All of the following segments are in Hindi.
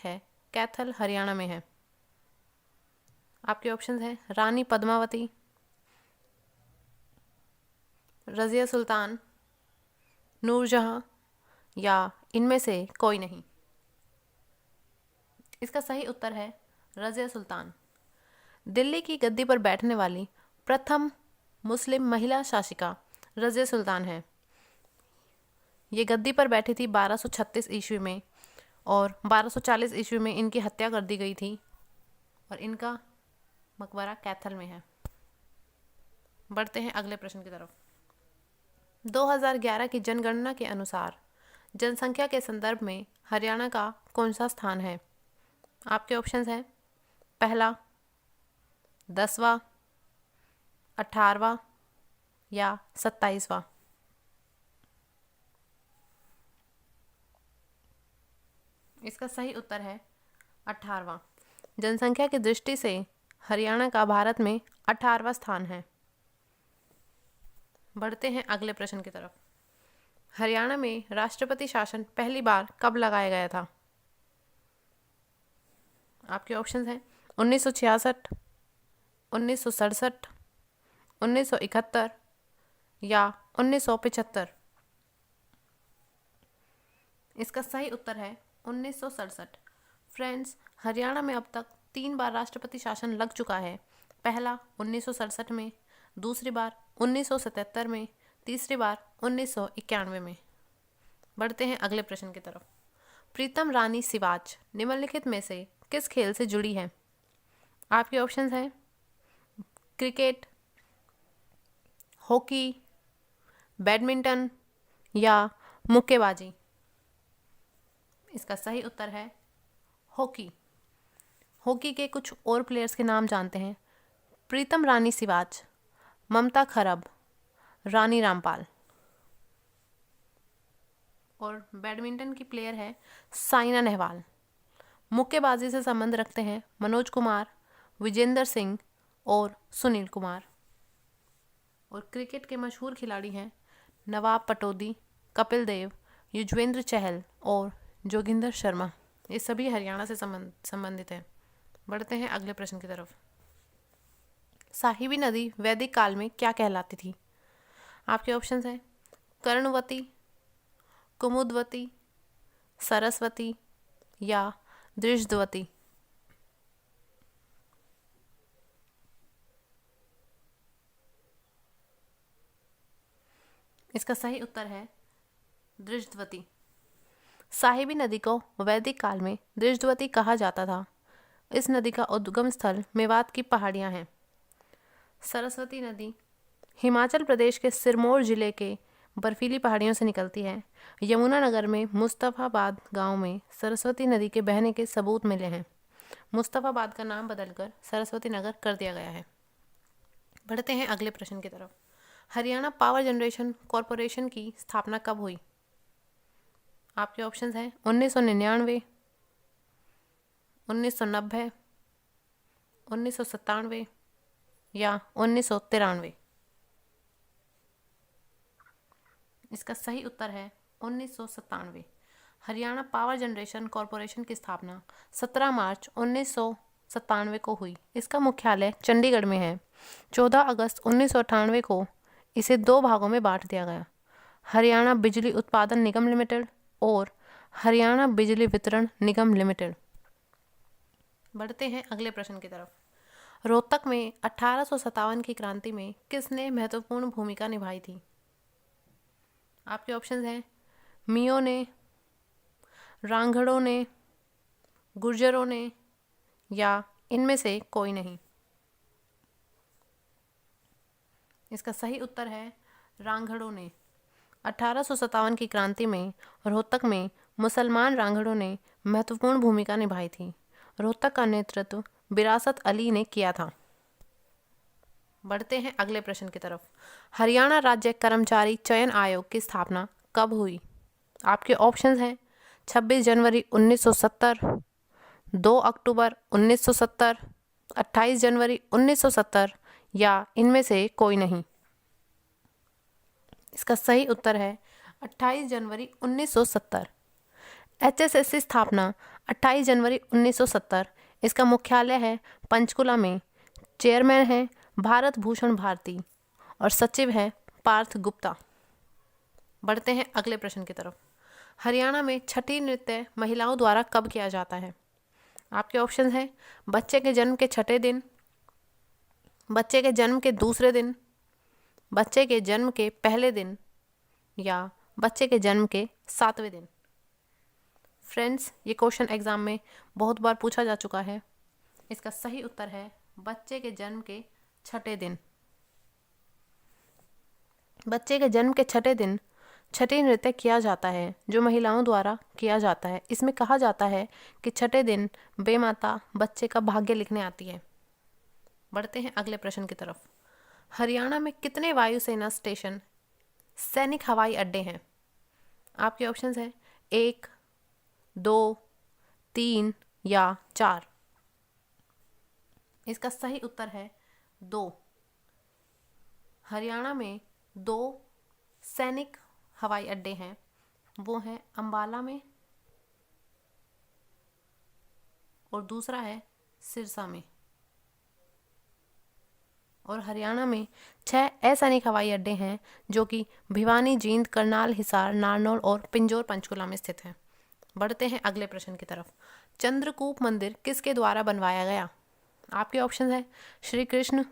है कैथल हरियाणा में है। आपके ऑप्शंस हैं रानी पद्मावती, रज़िया सुल्तान, नूरजहां या इनमें से कोई नहीं। इसका सही उत्तर है रज़िया सुल्तान। दिल्ली की गद्दी पर बैठने वाली प्रथम मुस्लिम महिला शासिका रज़िया सुल्तान है। ये गद्दी पर बैठी थी 1236 ईस्वी में और 1240 ईस्वी में इनकी हत्या कर दी गई थी और इनका मकबरा कैथल में है। बढ़ते हैं अगले प्रश्न की तरफ। 2011 की जनगणना के अनुसार जनसंख्या के संदर्भ में हरियाणा का कौन सा स्थान है? आपके ऑप्शंस हैं पहला, 10वां, 18वां या 27वां। इसका सही उत्तर है 18वां। जनसंख्या की दृष्टि से हरियाणा का भारत में 18वां स्थान है। बढ़ते हैं अगले प्रश्न की तरफ। हरियाणा में राष्ट्रपति शासन पहली बार कब लगाया गया था? आपके ऑप्शंस हैं 1966, 1967, 1971 या 1975। इसका सही उत्तर है 1967। फ्रेंड्स, हरियाणा में अब तक 3 बार राष्ट्रपति शासन लग चुका है। पहला 1967 में, दूसरी बार 1977 में, तीसरी बार 1991 में। बढ़ते हैं अगले प्रश्न की तरफ। प्रीतम रानी सिवाच निम्नलिखित में से किस खेल से जुड़ी है? आपके ऑप्शंस हैं क्रिकेट, हॉकी, बैडमिंटन या मुक्केबाजी। इसका सही उत्तर है हॉकी। हॉकी के कुछ और प्लेयर्स के नाम जानते हैं। प्रीतम रानी सिवाच, ममता खरब, रानी रामपाल। और बैडमिंटन की प्लेयर है साइना नेहवाल। मुक्केबाजी से संबंध रखते हैं मनोज कुमार, विजेंदर सिंह और सुनील कुमार। और क्रिकेट के मशहूर खिलाड़ी हैं नवाब पटौदी, कपिल देव, युजवेंद्र चहल और जोगिंदर शर्मा। ये सभी हरियाणा से संबंधित हैं। बढ़ते हैं अगले प्रश्न की तरफ। साहिबी नदी वैदिक काल में क्या कहलाती थी? आपके ऑप्शंस हैं कर्णवती, कुमुदवती, सरस्वती या दृष्टवती। इसका सही उत्तर है दृष्टवती। साहिबी नदी को वैदिक काल में दृष्टवती कहा जाता था। इस नदी का उद्गम स्थल मेवात की पहाड़ियां हैं। सरस्वती नदी हिमाचल प्रदेश के सिरमौर जिले के बर्फीली पहाड़ियों से निकलती है। यमुनानगर में मुस्तफ़ाबाद गांव में सरस्वती नदी के बहने के सबूत मिले हैं। मुस्तफ़ाबाद का नाम बदलकर सरस्वती नगर कर दिया गया है। बढ़ते हैं अगले प्रश्न की तरफ। हरियाणा पावर जनरेशन कॉरपोरेशन की स्थापना कब हुई? आपके ऑप्शंस हैं 1999, 1990, 1997 या 1993। इसका सही उत्तर है 1997। हरियाणा पावर जनरेशन कॉरपोरेशन की स्थापना 17 मार्च 1997 को हुई। इसका मुख्यालय चंडीगढ़ में है। 14 अगस्त 1998 को इसे 2 भागों में बांट दिया गया, हरियाणा बिजली उत्पादन निगम लिमिटेड और हरियाणा बिजली वितरण निगम लिमिटेड। बढ़ते हैं अगले प्रश्न की तरफ। रोहतक में 1857 की क्रांति में किसने महत्वपूर्ण भूमिका निभाई थी? आपके ऑप्शंस हैं मियों ने, रांगड़ों ने, गुर्जरों ने या इनमें से कोई नहीं। इसका सही उत्तर है रांगड़ों ने। 1857 की क्रांति में रोहतक में मुसलमान रांगड़ों ने महत्वपूर्ण भूमिका निभाई थी। रोहतक का नेतृत्व विरासत अली ने किया था। बढ़ते हैं अगले प्रश्न की तरफ। हरियाणा राज्य कर्मचारी चयन आयोग की स्थापना कब हुई? आपके ऑप्शंस हैं 26 जनवरी 1970, 2 अक्टूबर 1970, 28 जनवरी 1970 या इनमें से कोई नहीं। इसका सही उत्तर है 28 जनवरी 1970। HSS की स्थापना 28 जनवरी 1970। इसका मुख्यालय है पंचकुला में। चेयरमैन है भारत भूषण भारती और सचिव है पार्थ गुप्ता। बढ़ते हैं अगले प्रश्न की तरफ। हरियाणा में छठी नृत्य महिलाओं द्वारा कब किया जाता है? आपके ऑप्शन हैं बच्चे के जन्म के छठे दिन, बच्चे के जन्म के दूसरे दिन, बच्चे के जन्म के पहले दिन या बच्चे के जन्म के 7वें दिन। फ्रेंड्स, ये क्वेश्चन एग्जाम में बहुत बार पूछा जा चुका है। इसका सही उत्तर है बच्चे के जन्म के छठे दिन। बच्चे के जन्म के छठे दिन छठी नृत्य किया जाता है जो महिलाओं द्वारा किया जाता है। इसमें कहा जाता है कि छठे दिन बेमाता बच्चे का भाग्य लिखने आती है। बढ़ते हैं अगले प्रश्न की तरफ। हरियाणा में कितने वायुसेना स्टेशन सैनिक हवाई अड्डे हैं? आपके ऑप्शंस हैं 1, 2, 3 या 4। इसका सही उत्तर है 2। हरियाणा में 2 सैनिक हवाई अड्डे हैं। वो हैं अंबाला में और दूसरा है सिरसा में। और हरियाणा में 6 असैनिक हवाई अड्डे हैं जो कि भिवानी, जींद, करनाल, हिसार, नारनौल और पिंजौर पंचकुला में स्थित हैं। बढ़ते हैं अगले प्रश्न की तरफ। चंद्रकूप मंदिर किसके द्वारा बनवाया गया? आपके ऑप्शन है श्री कृष्ण,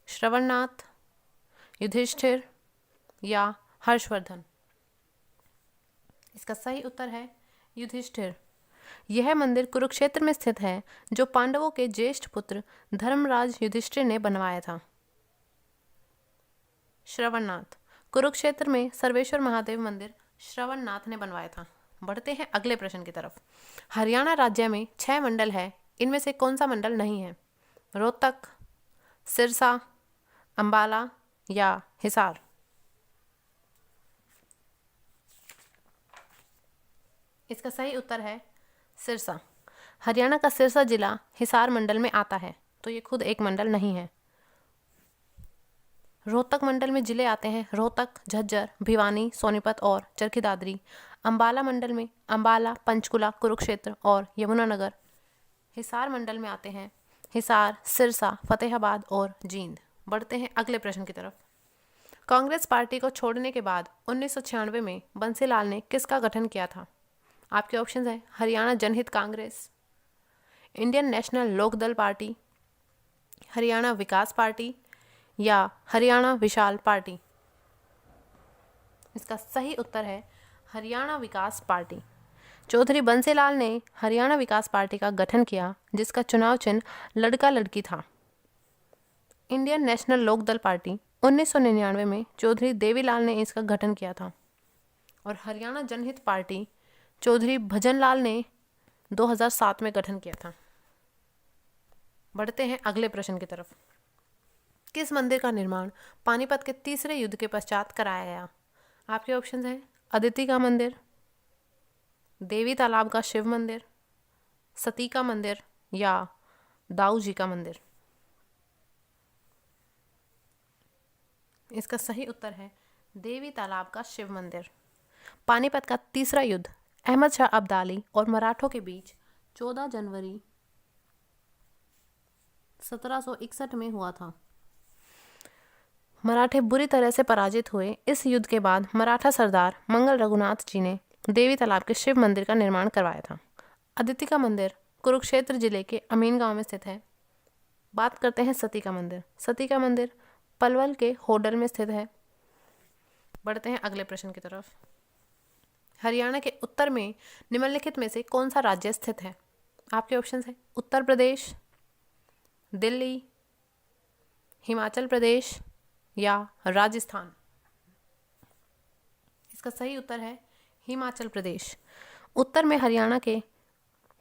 श्रवणनाथ, युधिष्ठिर या हर्षवर्धन। इसका सही उत्तर है युधिष्ठिर। यह मंदिर कुरुक्षेत्र में स्थित है जो पांडवों के ज्येष्ठ पुत्र धर्मराज युधिष्ठिर ने बनवाया था। श्रवणनाथ, कुरुक्षेत्र में सर्वेश्वर महादेव मंदिर श्रवणनाथ ने बनवाया था। बढ़ते हैं अगले प्रश्न की तरफ। हरियाणा राज्य में 6 मंडल है, इनमें से कौन सा मंडल नहीं है? रोहतक, सिरसा, अंबाला या हिसार। इसका सही उत्तर है सिरसा। हरियाणा का सिरसा जिला हिसार मंडल में आता है, तो ये खुद एक मंडल नहीं है। रोहतक मंडल में जिले आते हैं रोहतक, झज्जर, भिवानी, सोनीपत और चरखी दादरी। अंबाला मंडल में अंबाला, पंचकुला, कुरुक्षेत्र और यमुनानगर। हिसार मंडल में आते हैं हिसार, सिरसा, फतेहाबाद और जींद। बढ़ते हैं अगले प्रश्न की तरफ। कांग्रेस पार्टी को छोड़ने के बाद 1996 में बंसीलाल ने किसका गठन किया था? आपके ऑप्शन हैं Haryana Janhit Congress, Indian National Lokdal party, Haryana Vikas party या हरियाणा विशाल पार्टी। इसका सही उत्तर है हरियाणा विकास पार्टी। चौधरी बंसीलाल ने हरियाणा विकास पार्टी का गठन किया जिसका चुनाव चिन्ह लड़का लड़की था। इंडियन नेशनल लोकदल पार्टी 1999 में चौधरी देवीलाल ने इसका गठन किया था और हरियाणा जनहित पार्टी चौधरी भजनलाल ने 2007 में गठन किया था। बढ़ते हैं अगले प्रश्न की तरफ। किस मंदिर का निर्माण पानीपत के तीसरे युद्ध के पश्चात कराया गया? आपके ऑप्शन हैं अदिति का मंदिर, देवी तालाब का शिव मंदिर, सती का मंदिर या दाऊ जी का मंदिर। इसका सही उत्तर है देवी तालाब का शिव मंदिर। पानीपत का तीसरा युद्ध अहमद शाह अब्दाली और मराठों के बीच 14 जनवरी 1761 में हुआ था। मराठे बुरी तरह से पराजित हुए। इस युद्ध के बाद मराठा सरदार मंगल रघुनाथ जी ने देवी तालाब के शिव मंदिर का निर्माण करवाया था। अदिति का मंदिर कुरुक्षेत्र जिले के अमीन गांव में स्थित है। बात करते हैं सती का मंदिर। सती का मंदिर पलवल के होडल में स्थित है। बढ़ते हैं अगले प्रश्न की तरफ। हरियाणा के उत्तर में निम्नलिखित में से कौन सा राज्य स्थित है? आपके ऑप्शंस हैं उत्तर प्रदेश, दिल्ली, हिमाचल प्रदेश या राजस्थान। इसका सही उत्तर है हिमाचल प्रदेश। उत्तर में हरियाणा के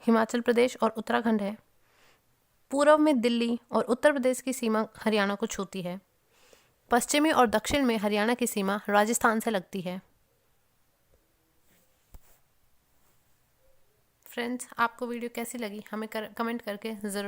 हिमाचल प्रदेश और उत्तराखंड है। पूर्व में दिल्ली और उत्तर प्रदेश की सीमा हरियाणा को छूती है। पश्चिमी और दक्षिण में हरियाणा की सीमा राजस्थान से लगती है। फ्रेंड्स, आपको वीडियो कैसी लगी हमें कमेंट करके ज़रूर